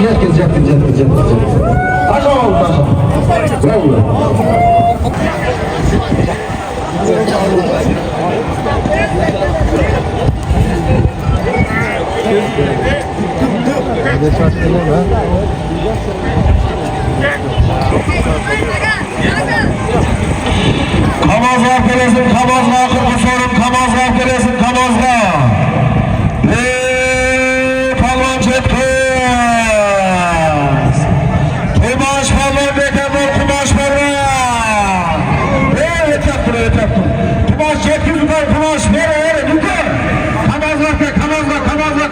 Yetkin. Aşağı oldu aşağı. Bravo. Kamazga gelesin, kamazga kırkışorun, kamazga gelesin, kamazga. Palvan çetkız. Kumaş palvan bekemur, kumaş palvan. Yeter. Kumaş çetkız yukarı, kumaş ver, yukarı. Kamazga, kamazga. Kamazga,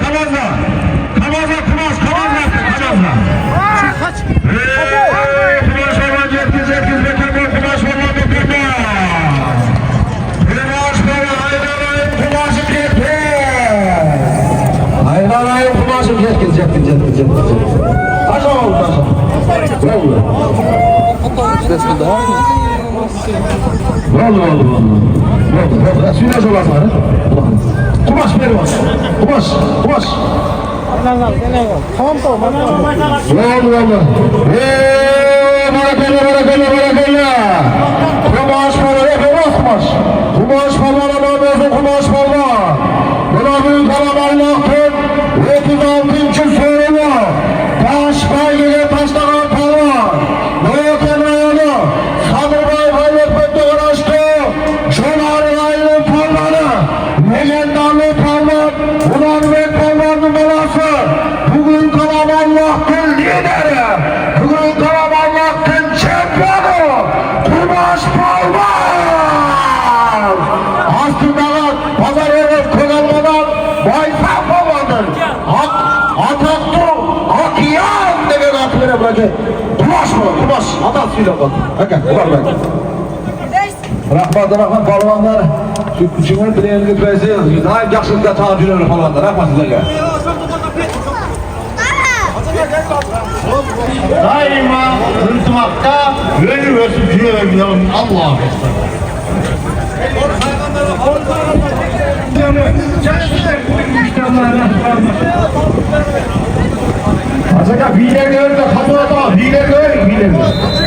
kumaş, kamazga. Kaç. Kumaş palvan çetkız bekemur, kumaş palvan bekemur. Kumaş palvan, hayranayım kumaşım yetkin. Aşağı oldu aşağı. Bravo. Bravo. Söyle sola sana. Kumaş beri var. Kumaş. Tamam. Bravo. Barakalla. Kumaş palvan. Beraber kalaballıktır. 36. sorumu. Taş baygıya taşlanan palvan. Noyakenayolu. Sadırbay Hayretmek'te uğraştı. Şonarılaylı palvanı. Legendarlı palvan. Ulan ve palvanın belası. Bugün kalaballıktır lideri. Bugün kalaballıktır çempiyonu. Kumaş palvan. Aslında pazar yerine kullanmadan baysak palvandır. Ataktu, akiyan demek aklına bırakın. Kumaş. Atak suyla bak. Bakın. Rahmat palvanlar. Çünkü bileğini götüresi. Daim yakşılıkta tağcıları palvanlar. Rahmat sizlerle. Daima hırtmakta yönü ve sütüyor Allah'a Azaka bilen görür de kapıda hile görür.